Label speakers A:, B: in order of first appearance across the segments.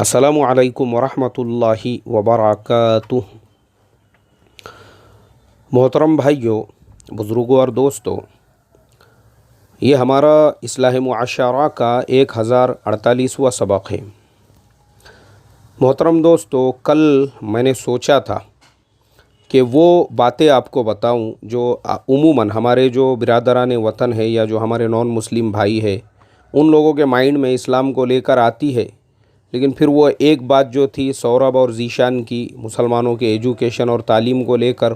A: अस्सलामु अलैकुम वरहमतुल्लाहि वबरकातुह। मोहतरम भाइयों, बुज़ुर्गों और दोस्तों, ये हमारा इस्लाह मुआशरा का 1048वां सबक है। मोहतरम दोस्तों, कल मैंने सोचा था कि वो बातें आपको बताऊं जो उमूमन हमारे जो बिरादरान वतन है या जो हमारे नॉन मुस्लिम भाई है उन लोगों के माइंड में इस्लाम को लेकर आती है, लेकिन फिर वो एक बात जो थी सौरभ और ज़ीशान की, मुसलमानों के एजुकेशन और तालीम को लेकर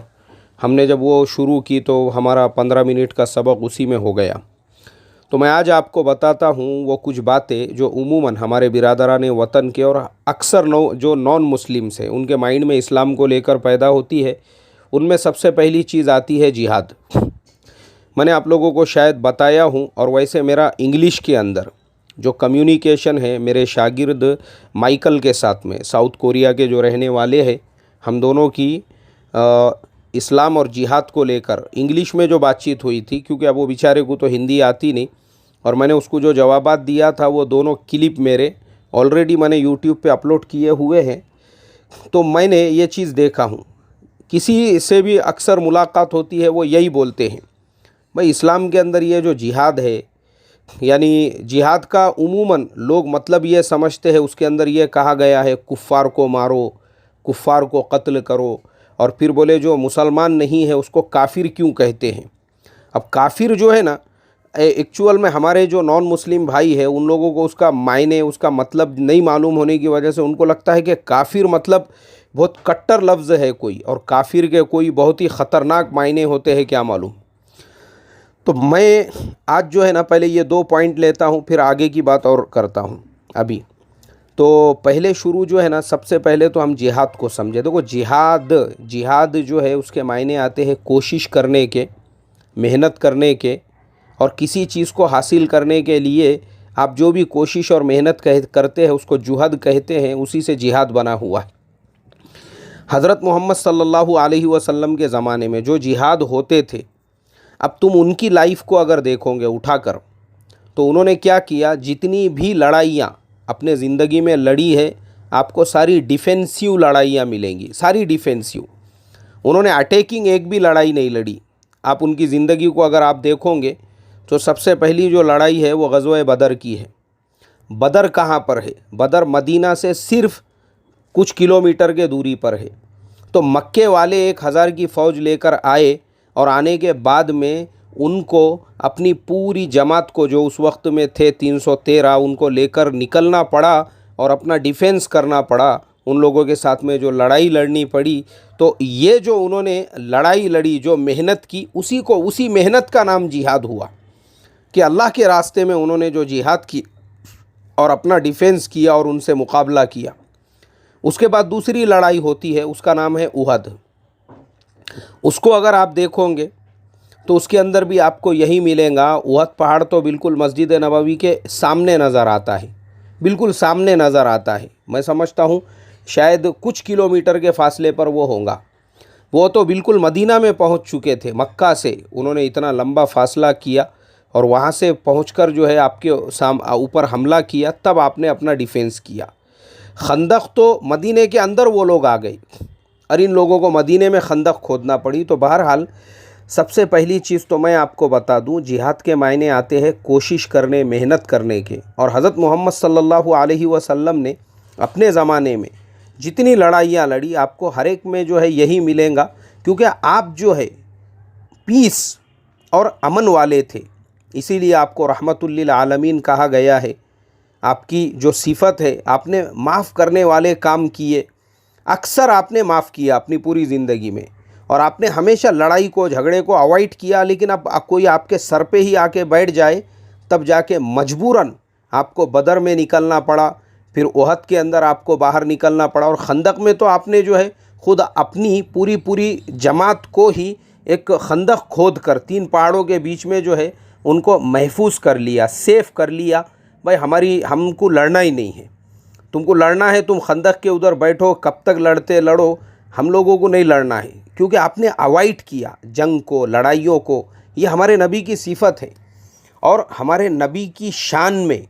A: हमने जब वो शुरू की तो हमारा 15 मिनट का सबक उसी में हो गया। तो मैं आज आपको बताता हूँ वो कुछ बातें जो उमूमन हमारे बिरादरान वतन के और अक्सर जो नॉन मुस्लिम्स हैं उनके माइंड में इस्लाम को लेकर पैदा होती है। उनमें सबसे पहली चीज़ आती है जिहाद। मैंने आप लोगों को शायद बताया हूँ, और वैसे मेरा इंग्लिश के अंदर जो कम्युनिकेशन है मेरे शागिर्द माइकल के साथ में, साउथ कोरिया के जो रहने वाले हैं, हम दोनों की इस्लाम और जिहाद को लेकर इंग्लिश में जो बातचीत हुई थी, क्योंकि अब वो बेचारे को तो हिंदी आती नहीं, और मैंने उसको जो जवाबात दिया था वो दोनों क्लिप मेरे ऑलरेडी मैंने यूट्यूब पे अपलोड किए हुए हैं। तो मैंने ये चीज़ देखा हूँ, किसी से भी अक्सर मुलाकात होती है वो यही बोलते हैं, भाई इस्लाम के अंदर ये जो जिहाद है, यानी जिहाद का उमूमन लोग मतलब ये समझते हैं उसके अंदर ये कहा गया है कुफ़ार को मारो, कुफ़ार को कत्ल करो, और फिर बोले जो मुसलमान नहीं है उसको काफिर क्यों कहते हैं। अब काफिर जो है ना, एक्चुअल में हमारे जो नॉन मुस्लिम भाई है उन लोगों को उसका मायने, उसका मतलब नहीं मालूम होने की वजह से उनको लगता है कि काफिर मतलब बहुत कट्टर लफ्ज़ है कोई, और काफिर के कोई बहुत ही ख़तरनाक मायने होते हैं क्या मालूम। तो मैं आज जो है ना पहले ये 2 पॉइंट लेता हूँ, फिर आगे की बात और करता हूँ अभी। तो पहले शुरू जो है ना, सबसे पहले तो हम जिहाद को समझे। देखो जिहाद जो है उसके मायने आते हैं कोशिश करने के, मेहनत करने के, और किसी चीज़ को हासिल करने के लिए आप जो भी कोशिश और मेहनत करते हैं उसको जुहद कहते हैं, उसी से जिहाद बना हुआ है। हज़रत मोहम्मद सल्लल्लाहु अलैहि वसल्लम के ज़माने में जो जिहाद होते थे, अब तुम उनकी लाइफ को अगर देखोगे उठाकर, तो उन्होंने क्या किया, जितनी भी लड़ाइयाँ अपने ज़िंदगी में लड़ी है आपको सारी डिफेंसिव लड़ाइयाँ मिलेंगी, सारी डिफेंसिव। उन्होंने अटैकिंग एक भी लड़ाई नहीं लड़ी। आप उनकी ज़िंदगी को अगर आप देखोगे तो सबसे पहली जो लड़ाई है वो ग़ज़वा बदर की है। बदर कहाँ पर है? बदर मदीना से सिर्फ़ कुछ किलोमीटर के दूरी पर है। तो मक्के वाले 1000 की फ़ौज लेकर आए, और आने के बाद में उनको अपनी पूरी जमात को, जो उस वक्त में थे 313, उनको लेकर निकलना पड़ा और अपना डिफेंस करना पड़ा। उन लोगों के साथ में जो लड़ाई लड़नी पड़ी, तो ये जो उन्होंने लड़ाई लड़ी, जो मेहनत की, उसी मेहनत का नाम जिहाद हुआ कि अल्लाह के रास्ते में उन्होंने जो जिहाद की और अपना डिफेंस किया और उनसे मुकाबला किया। उसके बाद दूसरी लड़ाई होती है, उसका नाम है उहद। उसको अगर आप देखोगे तो उसके अंदर भी आपको यही मिलेगा। उहद पहाड़ तो बिल्कुल मस्जिद नबवी के सामने नज़र आता है, बिल्कुल सामने नज़र आता है। मैं समझता हूँ शायद कुछ किलोमीटर के फासले पर वो होगा। वो तो बिल्कुल मदीना में पहुँच चुके थे, मक्का से उन्होंने इतना लंबा फासला किया और वहाँ से पहुँचकर जो है आपके ऊपर हमला किया, तब आपने अपना डिफेंस किया। खंदक तो मदीने के अंदर वो लोग आ गए और इन लोगों को मदीने में खंदक खोदना पड़ी। तो बहरहाल सबसे पहली चीज़ तो मैं आपको बता दूं, जिहाद के मायने आते हैं कोशिश करने, मेहनत करने के। और हज़रत मोहम्मद सल्लल्लाहु अलैहि वसल्लम ने अपने ज़माने में जितनी लड़ाइयाँ लड़ी, आपको हर एक में जो है यही मिलेगा, क्योंकि आप जो है पीस और अमन वाले थे, इसीलिए आपको रहमतुल लिल आलमीन कहा गया है। आपकी जो सिफत है, आपने माफ़ करने वाले काम किए, अक्सर आपने माफ़ किया अपनी पूरी ज़िंदगी में, और आपने हमेशा लड़ाई को, झगड़े को अवॉइड किया। लेकिन अब कोई आपके सर पे ही आके बैठ जाए, तब जाके मजबूरन आपको बदर में निकलना पड़ा, फिर उहद के अंदर आपको बाहर निकलना पड़ा, और खंदक में तो आपने जो है खुद अपनी पूरी जमात को ही एक खंदक खोद कर 3 पहाड़ों के बीच में जो है उनको महफूज कर लिया, सेफ़ कर लिया। भाई हमको लड़ना ही नहीं है, तुमको लड़ना है तुम खंदक के उधर बैठो, कब तक लड़ते लड़ो, हम लोगों को नहीं लड़ना है, क्योंकि आपने अवॉइड किया जंग को, लड़ाइयों को। ये हमारे नबी की सिफत है, और हमारे नबी की शान में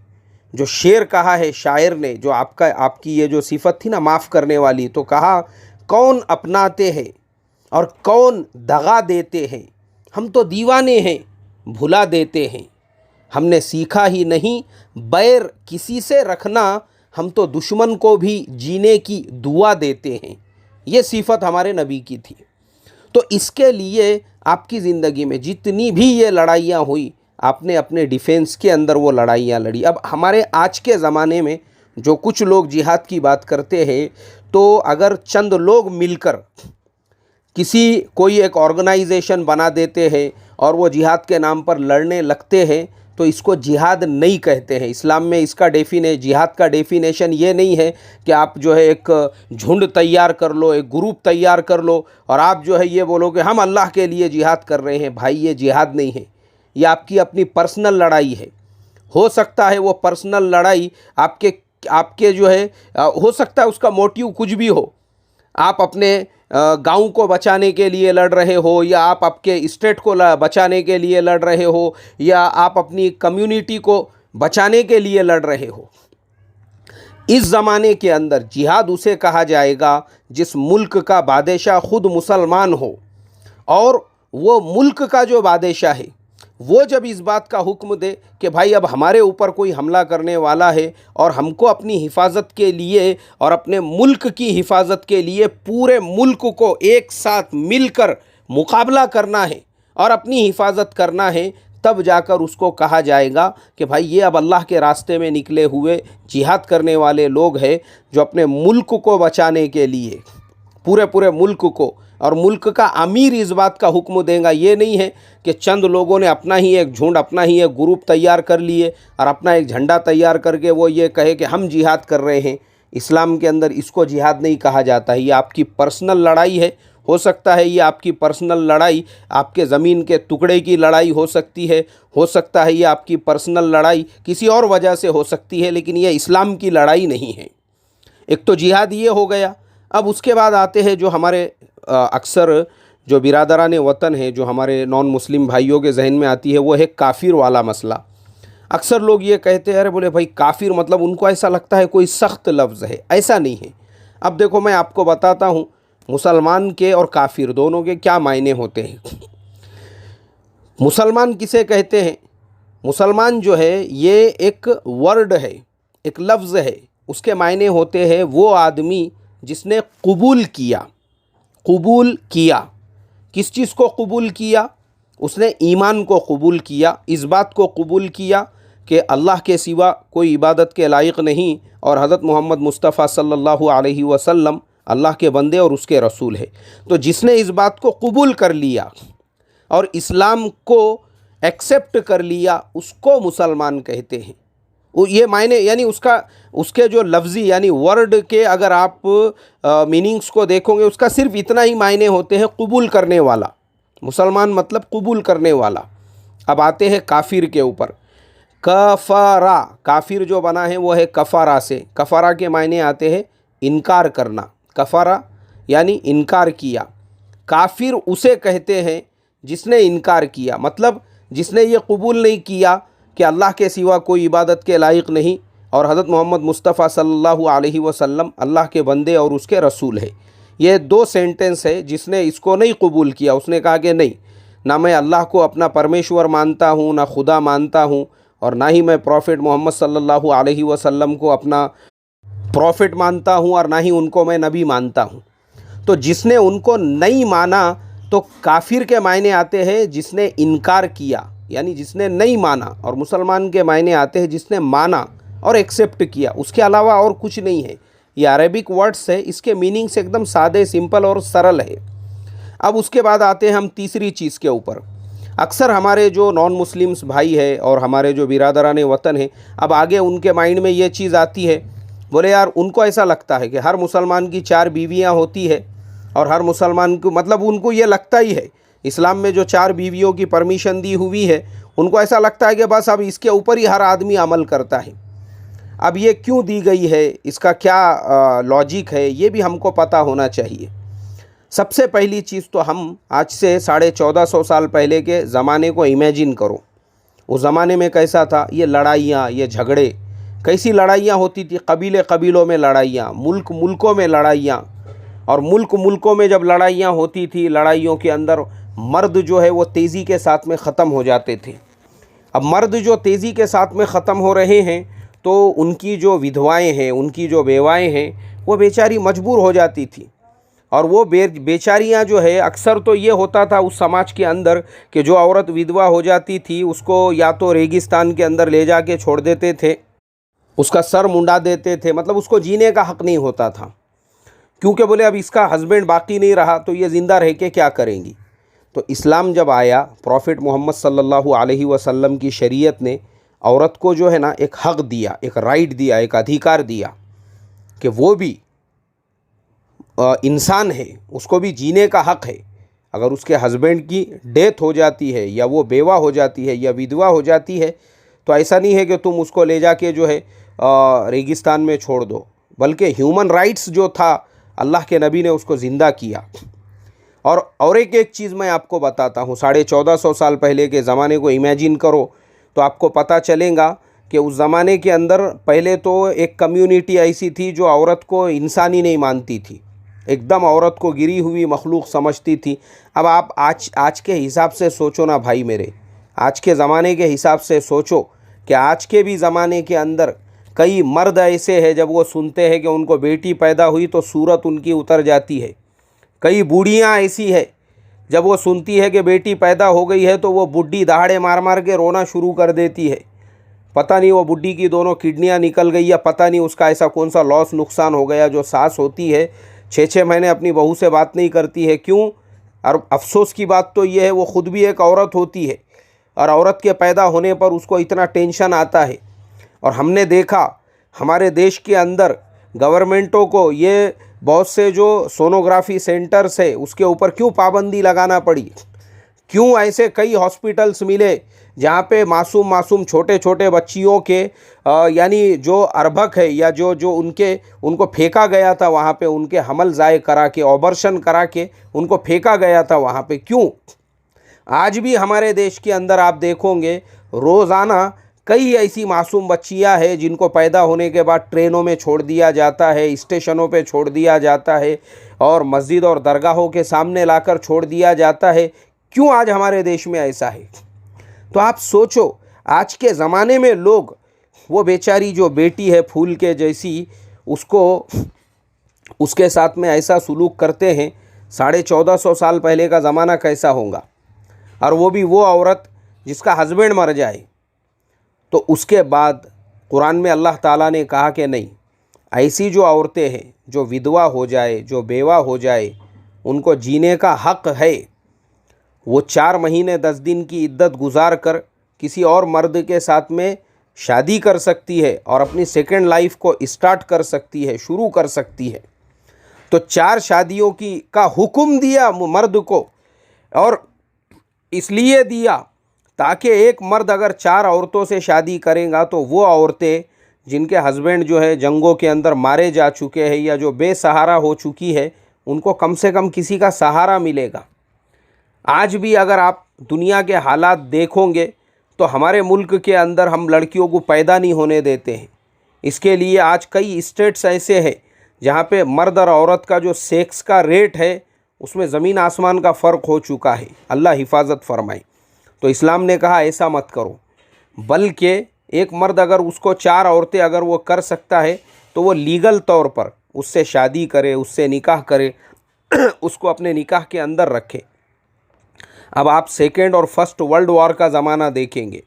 A: जो शेर कहा है शायर ने, जो आपकी ये जो सिफत थी ना माफ़ करने वाली, तो कहा कौन अपनाते हैं और कौन दगा देते हैं, हम तो दीवाने हैं भुला देते हैं, हमने सीखा ही नहीं बैर किसी से रखना, हम तो दुश्मन को भी जीने की दुआ देते हैं। ये सिफत हमारे नबी की थी। तो इसके लिए आपकी ज़िंदगी में जितनी भी ये लड़ाइयाँ हुई, आपने अपने डिफेंस के अंदर वो लड़ाइयाँ लड़ी। अब हमारे आज के ज़माने में जो कुछ लोग जिहाद की बात करते हैं, तो अगर चंद लोग मिलकर कोई एक ऑर्गेनाइजेशन बना देते हैं और वो जिहाद के नाम पर लड़ने लगते हैं, तो इसको जिहाद नहीं कहते हैं। इस्लाम में इसका जिहाद का डेफिनेशन ये नहीं है कि आप जो है एक झुंड तैयार कर लो, एक ग्रुप तैयार कर लो और आप जो है ये बोलो कि हम अल्लाह के लिए जिहाद कर रहे हैं। भाई, ये जिहाद नहीं है, ये आपकी अपनी पर्सनल लड़ाई है। हो सकता है वो पर्सनल लड़ाई आपके जो है हो सकता है उसका मोटिव कुछ भी हो। आप अपने गांव को बचाने के लिए लड़ रहे हो, या आप आपके स्टेट को बचाने के लिए लड़ रहे हो, या आप अपनी कम्युनिटी को बचाने के लिए लड़ रहे हो। इस ज़माने के अंदर जिहाद उसे कहा जाएगा जिस मुल्क का बादशाह खुद मुसलमान हो, और वो मुल्क का जो बादशाह है वो जब इस बात का हुक्म दे कि भाई अब हमारे ऊपर कोई हमला करने वाला है और हमको अपनी हिफाजत के लिए और अपने मुल्क की हिफाजत के लिए पूरे मुल्क को एक साथ मिलकर मुकाबला करना है और अपनी हिफाजत करना है, तब जाकर उसको कहा जाएगा कि भाई ये अब अल्लाह के रास्ते में निकले हुए जिहाद करने वाले लोग हैं, जो अपने मुल्क को बचाने के लिए पूरे मुल्क को, और मुल्क का अमीर इस बात का हुक्म देगा। ये नहीं है कि चंद लोगों ने अपना ही एक झुंड, अपना ही एक ग्रुप तैयार कर लिए और अपना एक झंडा तैयार करके वो ये कहे कि हम जिहाद कर रहे हैं। इस्लाम के अंदर इसको जिहाद नहीं कहा जाता है। ये आपकी पर्सनल लड़ाई है। हो सकता है ये आपकी पर्सनल लड़ाई आपके ज़मीन के टुकड़े की लड़ाई हो सकती है, हो सकता है ये आपकी पर्सनल लड़ाई किसी और वजह से हो सकती है, लेकिन ये इस्लाम की लड़ाई नहीं है। एक तो जिहाद ये हो गया। अब उसके बाद आते हैं जो हमारे अक्सर जो बिरादरान वतन है, जो हमारे नॉन मुस्लिम भाइयों के जहन में आती है, वो है काफिर वाला मसला। अक्सर लोग ये कहते हैं, अरे बोले भाई काफिर मतलब उनको ऐसा लगता है कोई सख्त लफ्ज़ है। ऐसा नहीं है। अब देखो मैं आपको बताता हूँ मुसलमान के और काफिर दोनों के क्या मायने होते हैं। मुसलमान किसे कहते हैं? मुसलमान जो है ये एक वर्ड है, एक लफ्ज़ है। उसके मायने होते हैं वो आदमी जिसने कबूल किया। कबूल किया किस चीज़ को कबूल किया? उसने ईमान को कबूल किया, इस बात को कबूल किया कि अल्लाह के सिवा कोई इबादत के लायक नहीं और हज़रत मोहम्मद मुस्तफ़ा सल्लल्लाहु अलैहि वसल्लम अल्लाह के बंदे और उसके रसूल है। तो जिसने इस बात को कबूल कर लिया और इस्लाम को एक्सेप्ट कर लिया, उसको मुसलमान कहते हैं। ये मायने यानी उसके जो लफ्ज़ी यानी वर्ड के अगर आप मीनिंग्स को देखोगे, उसका सिर्फ इतना ही मायने होते हैं, कबूल करने वाला। मुसलमान मतलब कबूल करने वाला। अब आते हैं काफिर के ऊपर। कफारा, काफिर जो बना है वो है कफारा से। कफारा के मायने आते हैं इनकार करना। कफारा यानी इनकार किया। काफिर उसे कहते हैं जिसने इनकार किया, मतलब जिसने ये कबूल नहीं किया कि अल्लाह के सिवा कोई इबादत के लायक नहीं और हज़रत मोहम्मद मुस्तफ़ा सल्लल्लाहु अलैहि वसल्लम अल्लाह के बंदे और उसके रसूल है। ये दो सेंटेंस है। जिसने इसको नहीं कबूल किया, उसने कहा कि नहीं, ना मैं अल्लाह को अपना परमेश्वर मानता हूँ, ना खुदा मानता हूँ, और ना ही मैं प्रॉफिट मोहम्मद सल्लल्लाहु अलैहि वसल्लम को अपना प्रॉफिट मानता हूँ, और ना ही उनको मैं नबी मानता हूँ। तो जिसने उनको नहीं माना, तो काफिर के मायने आते हैं जिसने इनकार किया यानी जिसने नहीं माना, और मुसलमान के मायने आते हैं जिसने माना और एक्सेप्ट किया। उसके अलावा और कुछ नहीं है। ये अरेबिक वर्ड्स है, इसके मीनिंग्स एकदम सादे, सिंपल और सरल है। अब उसके बाद आते हैं हम तीसरी चीज़ के ऊपर। अक्सर हमारे जो नॉन मुस्लिम्स भाई है और हमारे जो बिरादरान वतन है, अब आगे उनके माइंड में ये चीज़ आती है, बोले यार उनको ऐसा लगता है कि हर मुसलमान की 4 बीवियाँ होती है, और हर मुसलमान को मतलब उनको ये लगता ही है, इस्लाम में जो 4 बीवियों की परमिशन दी हुई है, उनको ऐसा लगता है कि बस अब इसके ऊपर ही हर आदमी अमल करता है। अब ये क्यों दी गई है, इसका क्या लॉजिक है, ये भी हमको पता होना चाहिए। सबसे पहली चीज़ तो हम आज से 1450 साल पहले के ज़माने को इमेजिन करो। उस ज़माने में कैसा था? ये लड़ाइयाँ, ये झगड़े कैसी लड़ाइयाँ होती थी, कबीले कबीलों में लड़ाइयाँ, मुल्क मुल्कों में लड़ाइयाँ। और मुल्क मुल्कों में जब लड़ाइयाँ होती थी, लड़ाइयों के अंदर मर्द जो है वो तेज़ी के साथ में ख़त्म हो जाते थे। अब मर्द जो तेज़ी के साथ में ख़त्म हो रहे हैं तो उनकी जो विधवाएं हैं, उनकी जो बेवाएं हैं, वो बेचारी मजबूर हो जाती थी। और वो बेचारियाँ जो है, अक्सर तो ये होता था उस समाज के अंदर कि जो औरत विधवा हो जाती थी उसको या तो रेगिस्तान के अंदर ले जाके छोड़ देते थे, उसका सर मुंडा देते थे, मतलब उसको जीने का हक़ नहीं होता था, क्योंकि बोले अब इसका हस्बैंड बाकी नहीं रहा तो ये ज़िंदा रह के क्या करेंगी। तो इस्लाम जब आया, प्रॉफिट मोहम्मद सल्लल्लाहु अलैहि वसल्लम की शरीयत ने औरत को जो है ना एक हक़ दिया, एक राइट दिया, एक अधिकार दिया कि वो भी इंसान है, उसको भी जीने का हक़ है। अगर उसके हस्बैंड की डेथ हो जाती है या वो बेवा हो जाती है या विधवा हो जाती है तो ऐसा नहीं है कि तुम उसको ले जाके जो है रेगिस्तान में छोड़ दो, बल्कि ह्यूमन राइट्स जो था अल्लाह के नबी ने उसको ज़िंदा किया। और एक चीज़ मैं आपको बताता हूँ, 1450 साल पहले के ज़माने को इमेजिन करो तो आपको पता चलेगा कि उस ज़माने के अंदर पहले तो एक कम्युनिटी ऐसी थी जो औरत को इंसान ही नहीं मानती थी, एकदम औरत को गिरी हुई मखलूक समझती थी। अब आप आज के हिसाब से सोचो ना भाई मेरे, आज के ज़माने के हिसाब से सोचो कि आज के भी ज़माने के अंदर कई मर्द ऐसे हैं जब वो सुनते हैं कि उनको बेटी पैदा हुई तो सूरत उनकी उतर जाती है। कई बूढ़ियाँ ऐसी है जब वो सुनती है कि बेटी पैदा हो गई है तो वो बुढ़ी दहाड़े मार मार के रोना शुरू कर देती है। पता नहीं वो बुढ़ी की दोनों किडनियाँ निकल गई या पता नहीं उसका ऐसा कौन सा लॉस नुकसान हो गया। जो सास होती है 6-6 महीने अपनी बहू से बात नहीं करती है, क्यों? और अफसोस की बात तो ये है वो ख़ुद भी एक औरत होती है और औरत के पैदा होने पर उसको इतना टेंशन आता है। और हमने देखा हमारे देश के अंदर गवर्नमेंटों को ये बहुत से जो सोनोग्राफी सेंटर्स है उसके ऊपर क्यों पाबंदी लगाना पड़ी, क्यों ऐसे कई हॉस्पिटल्स मिले जहाँ पे मासूम छोटे छोटे बच्चियों के यानी जो अर्भक है या जो उनको फेंका गया था वहाँ पे, उनके हमल ज़ाय करा के ऑपरेशन करा के उनको फेंका गया था वहाँ पे। क्यों? आज भी हमारे देश के अंदर आप देखोगे रोज़ाना कई ऐसी मासूम बच्चियां हैं जिनको पैदा होने के बाद ट्रेनों में छोड़ दिया जाता है, स्टेशनों पे छोड़ दिया जाता है और मस्जिद और दरगाहों के सामने लाकर छोड़ दिया जाता है। क्यों आज हमारे देश में ऐसा है? तो आप सोचो आज के ज़माने में लोग वो बेचारी जो बेटी है फूल के जैसी, उसको उसके साथ में ऐसा सुलूक करते हैं। 1450 साल पहले का ज़माना कैसा होगा? और वो भी वो औरत जिसका हस्बैंड मर जाए। तो उसके बाद कुरान में अल्लाह ताला ने कहा कि नहीं, ऐसी जो औरतें हैं जो विधवा हो जाए, जो बेवा हो जाए, उनको जीने का हक़ है। वो 4 महीने 10 दिन की इद्दत गुजार कर किसी और मर्द के साथ में शादी कर सकती है और अपनी सेकंड लाइफ को स्टार्ट कर सकती है, शुरू कर सकती है। तो 4 शादियों का हुक्म दिया मर्द को, और इसलिए दिया ताकि एक मर्द अगर 4 औरतों से शादी करेगा तो वो औरतें जिनके हस्बैंड जो है जंगों के अंदर मारे जा चुके हैं या जो बेसहारा हो चुकी है, उनको कम से कम किसी का सहारा मिलेगा। आज भी अगर आप दुनिया के हालात देखोगे तो हमारे मुल्क के अंदर हम लड़कियों को पैदा नहीं होने देते हैं। इसके लिए आज कई स्टेट्स ऐसे हैं जहाँ पे मर्द और औरत का जो सेक्स का रेट है उसमें ज़मीन आसमान का फ़र्क हो चुका है। अल्लाह हिफाजत फरमाए। तो इस्लाम ने कहा ऐसा मत करो, बल्कि एक मर्द अगर उसको 4 औरतें अगर वो कर सकता है तो वो लीगल तौर पर उससे शादी करे, उससे निकाह करे, उसको अपने निकाह के अंदर रखे। अब आप सेकेंड और फर्स्ट वर्ल्ड वॉर का ज़माना देखेंगे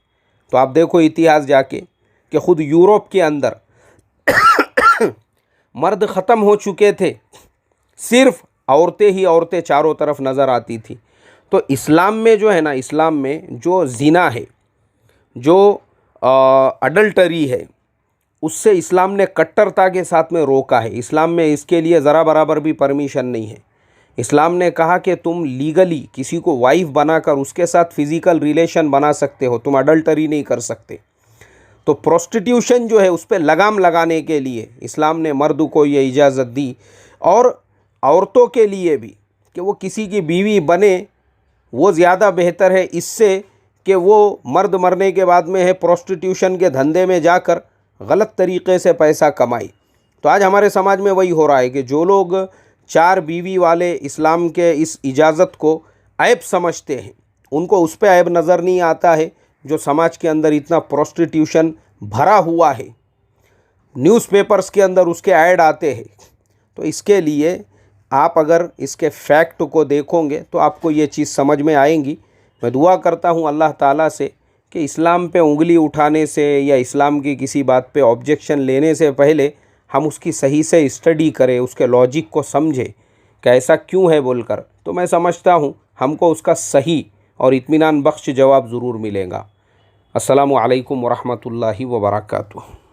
A: तो आप देखो इतिहास जाके कि ख़ुद यूरोप के अंदर मर्द ख़त्म हो चुके थे, सिर्फ औरतें ही औरतें चारों तरफ नज़र आती थी। तो इस्लाम में जो है ना, इस्लाम में जो ज़िना है, जो अडल्टरी है, उससे इस्लाम ने कट्टरता के साथ में रोका है। इस्लाम में इसके लिए ज़रा बराबर भी परमिशन नहीं है। इस्लाम ने कहा कि तुम लीगली किसी को वाइफ बनाकर उसके साथ फ़िज़िकल रिलेशन बना सकते हो, तुम अडल्टरी नहीं कर सकते। तो प्रोस्टिट्यूशन जो है उस पर लगाम लगाने के लिए इस्लाम ने मर्द को ये इजाज़त दी, और औरतों के लिए भी कि वो किसी की बीवी बने, वो ज़्यादा बेहतर है इससे कि वो मर्द मरने के बाद में है प्रोस्टिट्यूशन के धंधे में जाकर गलत तरीक़े से पैसा कमाए। तो आज हमारे समाज में वही हो रहा है कि जो लोग 4 बीवी वाले इस्लाम के इस इजाज़त को ऐब समझते हैं, उनको उस पर ऐब नज़र नहीं आता है जो समाज के अंदर इतना प्रोस्टिट्यूशन भरा हुआ है, न्यूज़पेपर्स के अंदर उसके ऐड आते हैं। तो इसके लिए आप अगर इसके फैक्ट को देखोगे तो आपको ये चीज़ समझ में आएंगी। मैं दुआ करता हूँ अल्लाह ताला से कि इस्लाम पे उंगली उठाने से या इस्लाम की किसी बात पे ऑब्जेक्शन लेने से पहले हम उसकी सही से स्टडी करें, उसके लॉजिक को समझें कि ऐसा क्यों है बोलकर। तो मैं समझता हूँ हमको उसका सही और इत्मीनान बख्श जवाब ज़रूर मिलेगा। अस्सलामु अलैकुम वरहमतुल्लाहि वबरकातुहू।